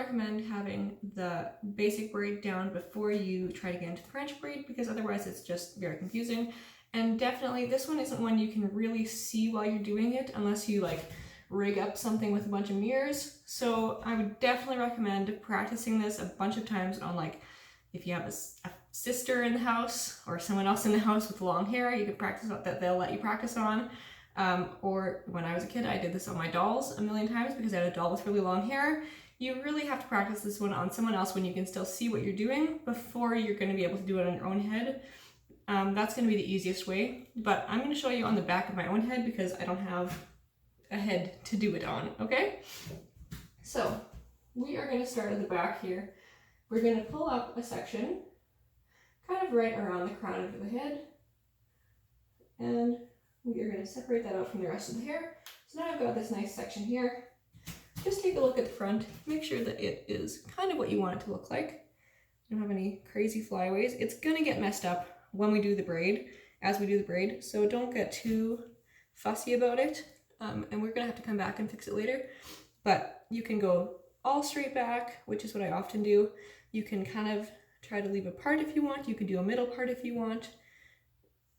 recommend having the basic braid down before you try to get into the French braid, because otherwise it's just very confusing. And definitely this one isn't one you can really see while you're doing it unless you like rig up something with a bunch of mirrors. So I would definitely recommend practicing this a bunch of times on, like, if you have a sister in the house or someone else in the house with long hair, you can practice that they'll let you practice on. Or when I was a kid, I did this on my dolls a million times because I had a doll with really long hair. You really have to practice this one on someone else when you can still see what you're doing before you're going to be able to do it on your own head. That's going to be the easiest way, but I'm going to show you on the back of my own head because I don't have a head to do it on, okay? So we are going to start at the back here. We're going to pull up a section kind of right around the crown of the head, and we are going to separate that out from the rest of the hair. So now I've got this nice section here. Just take a look at the front, make sure that it is kind of what you want it to look like. You don't have any crazy flyaways. It's going to get messed up when we do the braid, as we do the braid, so don't get too fussy about it. And we're going to have to come back and fix it later. But you can go all straight back, which is what I often do. You can kind of try to leave a part if you want. You can do a middle part if you want.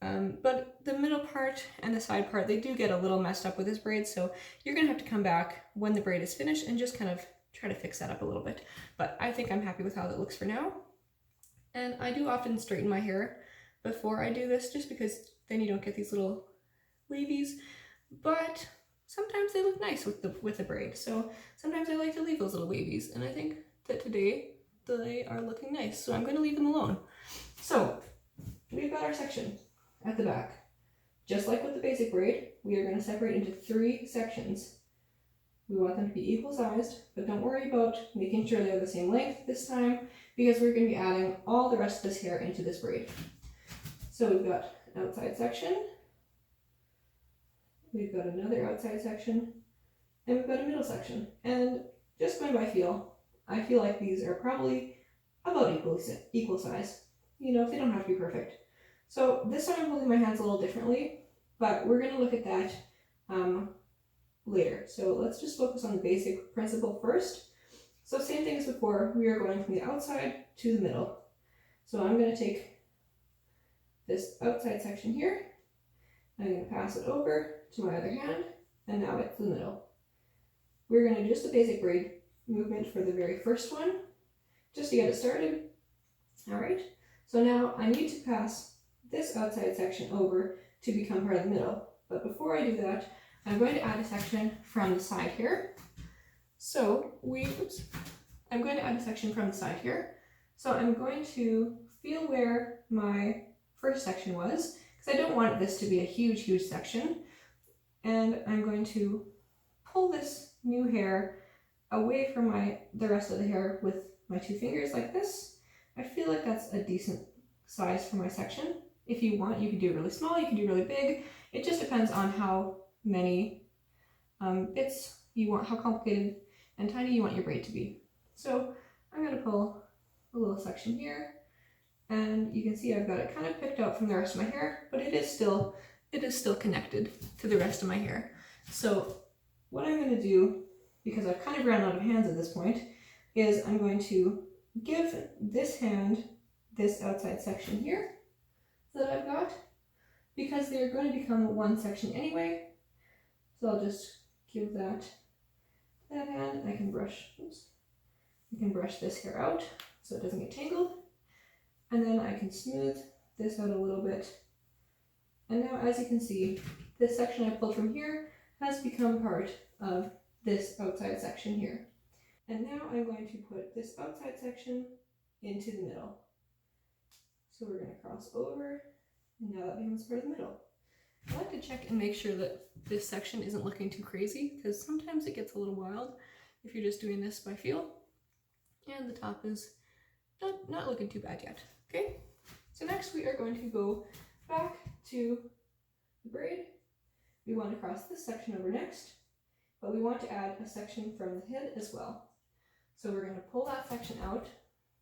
But the middle part and the side part, they do get a little messed up with this braid, so you're going to have to come back when the braid is finished and just kind of try to fix that up a little bit. But I think I'm happy with how that looks for now. And I do often straighten my hair before I do this, just because then you don't get these little wavies. But sometimes they look nice with the braid, so sometimes I like to leave those little wavies, and I think that today they are looking nice, so I'm going to leave them alone. So we've got our section at the back. Just like with the basic braid, we are going to separate into 3 sections. We want them to be equal sized, but don't worry about making sure they're the same length this time, because we're going to be adding all the rest of this hair into this braid. So we've got an outside section, we've got another outside section, and we've got a middle section. And just going by feel, I feel like these are probably about equal size. You know, they don't have to be perfect. So this time I'm holding my hands a little differently, but we're going to look at that later. So let's just focus on the basic principle first. So same thing as before, we are going from the outside to the middle. So I'm going to take this outside section here, I'm going to pass it over to my other hand, and now it's the middle. We're going to do just the basic braid movement for the very first one, just to get it started. Alright, so now I need to pass this outside section over to become part of the middle. But before I do that, I'm going to add a section from the side here. So I'm going to add a section from the side here. So I'm going to feel where my first section was, because I don't want this to be a huge section. And I'm going to pull this new hair away from the rest of the hair with my 2 fingers like this. I feel like that's a decent size for my section. If you want, you can do really small, you can do really big. It just depends on how many bits you want, how complicated and tiny you want your braid to be. So I'm going to pull a little section here, and you can see I've got it kind of picked out from the rest of my hair, but it is still connected to the rest of my hair. So what I'm going to do, because I've kind of run out of hands at this point, is I'm going to give this hand this outside section here that I've got, because they're going to become one section anyway. So I'll just give that hand. I can brush this hair out so it doesn't get tangled, and then I can smooth this out a little bit. And now, as you can see, this section I pulled from here has become part of this outside section here. And now I'm going to put this outside section into the middle. So we're going to cross over, and now that becomes part of the middle. I like to check and make sure that this section isn't looking too crazy, because sometimes it gets a little wild if you're just doing this by feel. And the top is not looking too bad yet. Okay, so next we are going to go back to the braid. We want to cross this section over next, but we want to add a section from the head as well. So we're going to pull that section out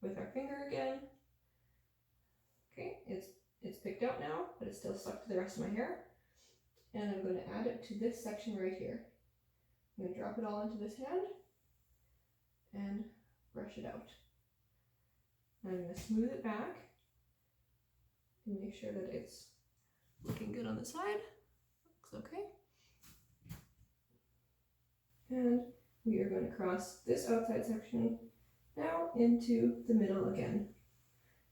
with our finger again. Okay, it's picked out now, but it's still stuck to the rest of my hair. And I'm going to add it to this section right here. I'm going to drop it all into this hand and brush it out. And I'm going to smooth it back and make sure that it's looking good on the side. Looks okay. And we are going to cross this outside section now into the middle again,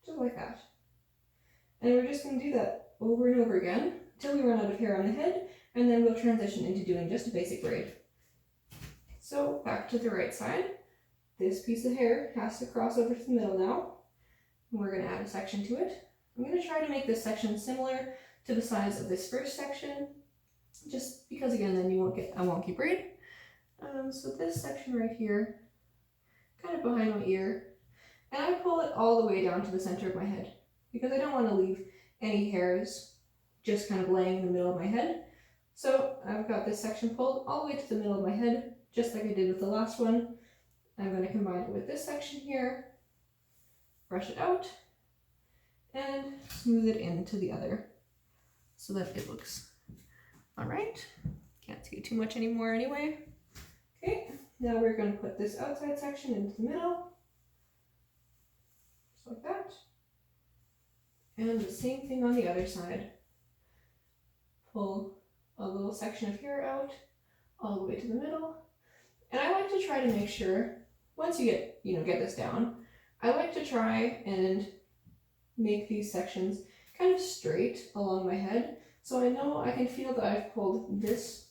just like that. And we're just going to do that over and over again until we run out of hair on the head, and then we'll transition into doing just a basic braid. So back to the right side. This piece of hair has to cross over to the middle now. And we're going to add a section to it. I'm going to try to make this section similar to the size of this first section, just because again then you won't get a wonky braid. So this section right here, kind of behind my ear, and I pull it all the way down to the center of my head because I don't want to leave any hairs just kind of laying in the middle of my head. So I've got this section pulled all the way to the middle of my head, just like I did with the last one. I'm going to combine it with this section here, brush it out, and smooth it into the other so that it looks all right. Can't see too much anymore anyway. Okay, now we're going to put this outside section into the middle, just like that. And the same thing on the other side. Pull a little section of hair out all the way to the middle. And I like to try to make sure, once you get this down, I like to try and make these sections kind of straight along my head. So I know I can feel that I've pulled this.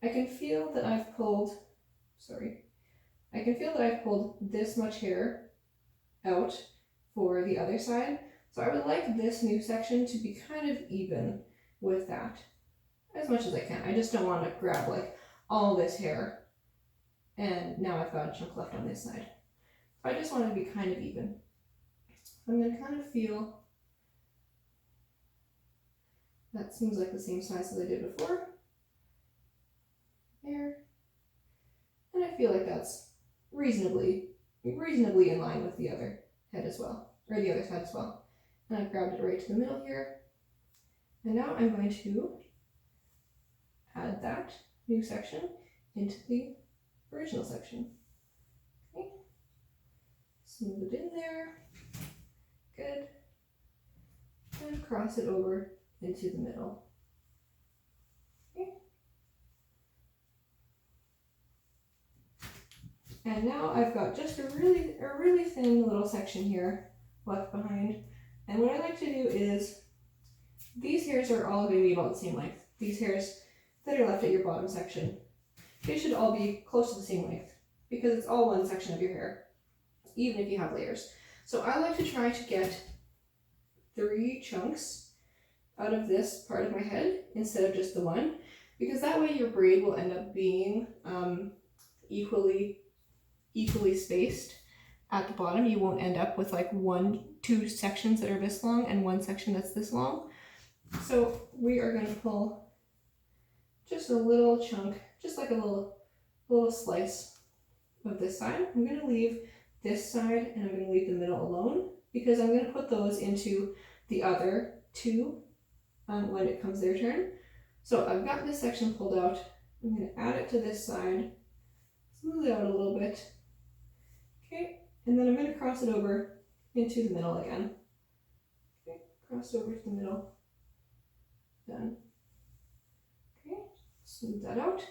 I can feel that I've pulled this much hair out for the other side. So I would like this new section to be kind of even with that as much as I can. I just don't want to grab like all this hair and now I've got a chunk left on this side. So I just want it to be kind of even. I'm going to kind of feel that seems like the same size as I did before. There. And I feel like that's reasonably in line with the other head as well, or the other side as well. And I grabbed it right to the middle here. And now I'm going to add that new section into the original section. Okay. Smooth it in there. Good. And cross it over into the middle. Okay. And now I've got just a really thin little section here left behind. And what I like to do is, these hairs are all going to be about the same length. These hairs that are left at your bottom section, they should all be close to the same length because it's all one section of your hair, even if you have layers. So I like to try to get 3 chunks out of this part of my head instead of just the one, because that way your braid will end up being equally spaced at the bottom. You won't end up with like 2 sections that are this long and 1 section that's this long. So we are going to pull just a little chunk, just like a little slice of this side. I'm going to leave this side and I'm going to leave the middle alone because I'm going to put those into the other 2 when it comes their turn. So I've got this section pulled out. I'm going to add it to this side, smooth it out a little bit. Okay, and then I'm going to cross it over into the middle again. Okay, cross over to the middle. Done. Okay, smooth that out.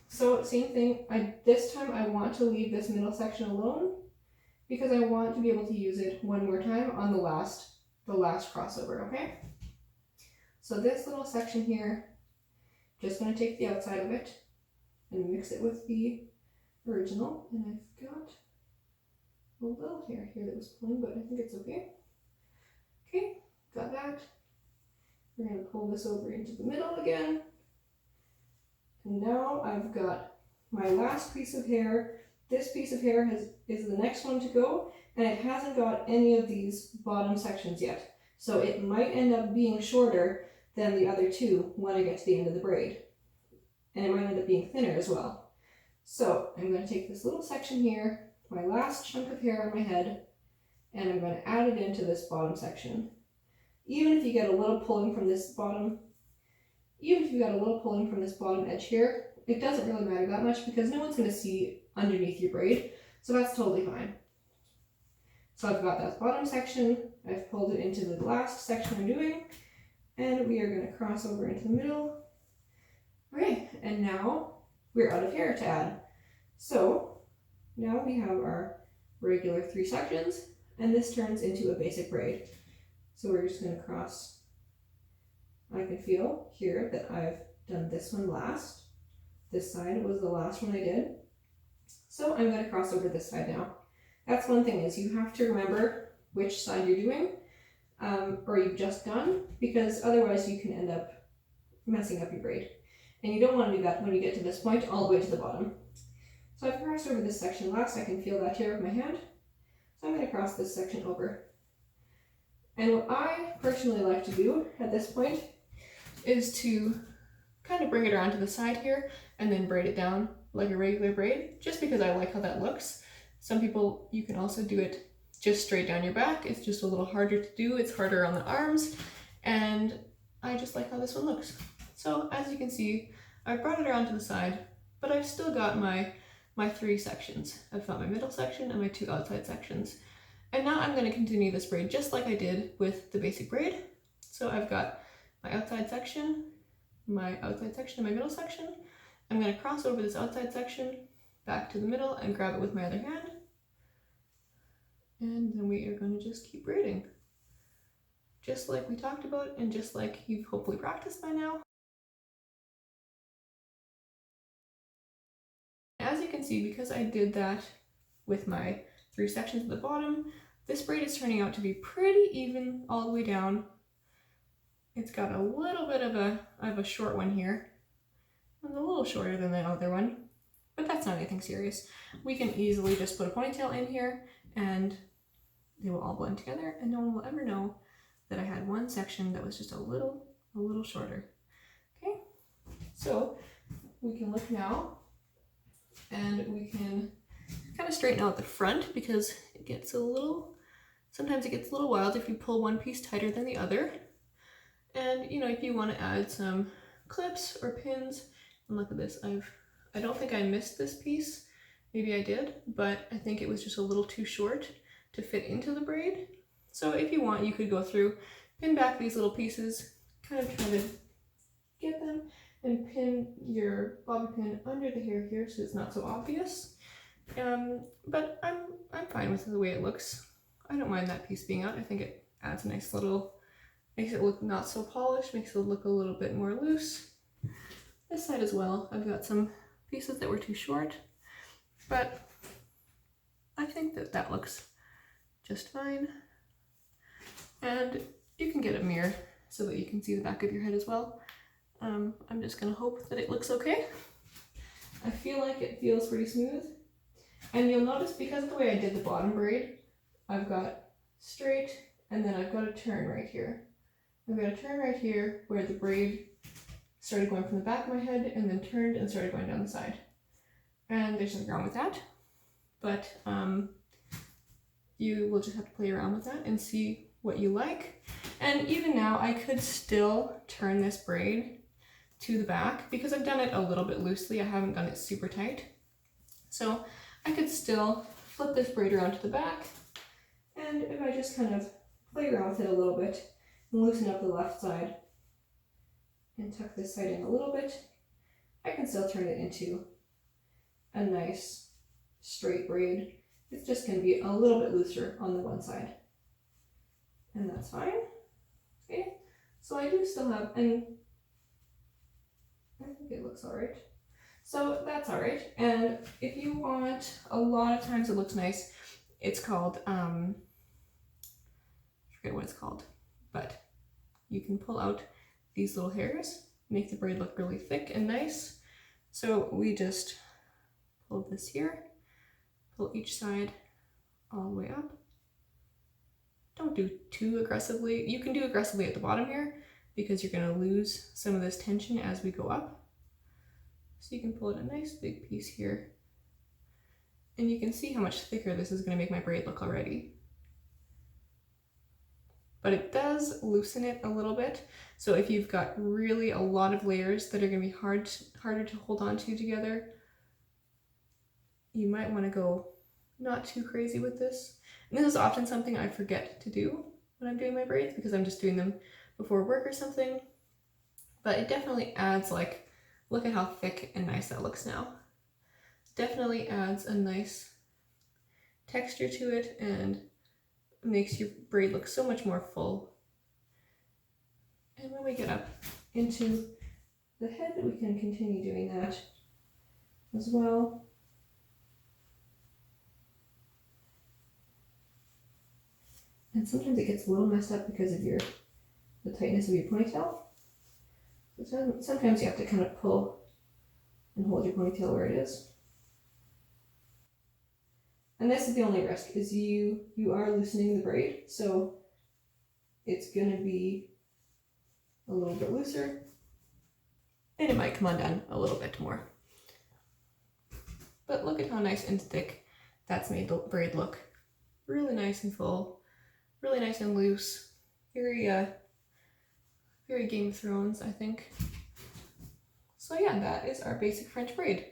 So same thing, this time I want to leave this middle section alone because I want to be able to use it one more time on the last crossover, okay? So this little section here, just going to take the outside of it and mix it with the original, and I've got a little hair here that was pulling, but I think it's okay. Okay, got that. We're going to pull this over into the middle again. And now I've got my last piece of hair. This piece of hair is the next one to go, and it hasn't got any of these bottom sections yet. So it might end up being shorter than the other 2 when I get to the end of the braid. And it might end up being thinner as well. So I'm going to take this little section here, my last chunk of hair on my head, and I'm going to add it into this bottom section. Even if you get a little pulling from this bottom, edge here, it doesn't really matter that much because no one's going to see underneath your braid. So that's totally fine. So I've got that bottom section, I've pulled it into the last section I'm doing, and we are going to cross over into the middle. Okay, and now we're out of hair to add. So now we have our regular 3 sections, and this turns into a basic braid. So we're just going to cross. I can feel here that I've done this one last. This side was the last one I did. So I'm going to cross over this side now. That's one thing, is you have to remember which side you're doing, or you've just done, because otherwise you can end up messing up your braid. And you don't want to do that when you get to this point all the way to the bottom. So I've crossed over this section last. I can feel that here with my hand. So I'm going to cross this section over. And what I personally like to do at this point is to kind of bring it around to the side here and then braid it down like a regular braid, just because I like how that looks. Some people, you can also do it just straight down your back. It's just a little harder to do. It's harder on the arms, and I just like how this one looks. So as you can see, I've brought it around to the side, but I've still got my 3 sections. I've got my middle section and my 2 outside sections. And now I'm going to continue this braid just like I did with the basic braid. So I've got my outside section, and my middle section. I'm going to cross over this outside section back to the middle and grab it with my other hand. And then we are going to just keep braiding, just like we talked about and just like you've hopefully practiced by now. As you can see, because I did that with my 3 sections at the bottom, this braid is turning out to be pretty even all the way down. It's got a little bit of a short one here. It's a little shorter than the other one, but that's not anything serious. We can easily just put a ponytail in here and they will all blend together, and no one will ever know that I had one section that was just a little shorter. Okay, so we can look now and we can kind of straighten out the front, because it gets sometimes it gets a little wild if you pull one piece tighter than the other. And you know, if you want to add some clips or pins, and look at this, I don't think I missed this piece. Maybe I did, but I think it was just a little too short to fit into the braid. So if you want, you could go through, pin back these little pieces, kind of try to get them, and pin your bobby pin under the hair here so it's not so obvious. But I'm fine with the way it looks. I don't mind that piece being out. I think it adds a nice little, makes it look not so polished, makes it look a little bit more loose. This side as well, I've got some pieces that were too short, but I think that looks just fine. And you can get a mirror so that you can see the back of your head as well. I'm just gonna hope that it looks okay. I feel like it feels pretty smooth. And you'll notice, because of the way I did the bottom braid, I've got straight, and then I've got a turn right here. I've got a turn right here where the braid started going from the back of my head and then turned and started going down the side. And there's nothing wrong with that, but you will just have to play around with that and see what you like. And even now, I could still turn this braid to the back because I've done it a little bit loosely. I haven't done it super tight. So I could still flip this braid around to the back, and if I just kind of play around with it a little bit and loosen up the left side and tuck this side in a little bit, I can still turn it into a nice straight braid. It's just going to be a little bit looser on the one side, and that's fine. Okay, so I do still have, and I think it looks all right. So that's all right. And if you want, a lot of times it looks nice. It's called, I forget what it's called, but you can pull out these little hairs, make the braid look really thick and nice. So we just pull this here, pull each side all the way up. Don't do too aggressively. You can do aggressively at the bottom here because you're going to lose some of this tension as we go up. So you can pull it a nice big piece here. And you can see how much thicker this is going to make my braid look already. But it does loosen it a little bit. So if you've got really a lot of layers that are going to be harder to hold on to together, you might want to go not too crazy with this. And this is often something I forget to do when I'm doing my braids because I'm just doing them before work or something. But it definitely adds, like, look at how thick and nice that looks now. Definitely adds a nice texture to it and makes your braid look so much more full. And when we get up into the head, we can continue doing that as well. And sometimes it gets a little messed up because of the tightness of your ponytail. So sometimes you have to kind of pull and hold your ponytail where it is. And this is the only risk, is you are loosening the braid, so it's gonna be a little bit looser, and it might come undone a little bit more. But look at how nice and thick that's made the braid look. Really nice and full, really nice and loose. Very Game of Thrones, I think. So yeah, that is our basic French braid.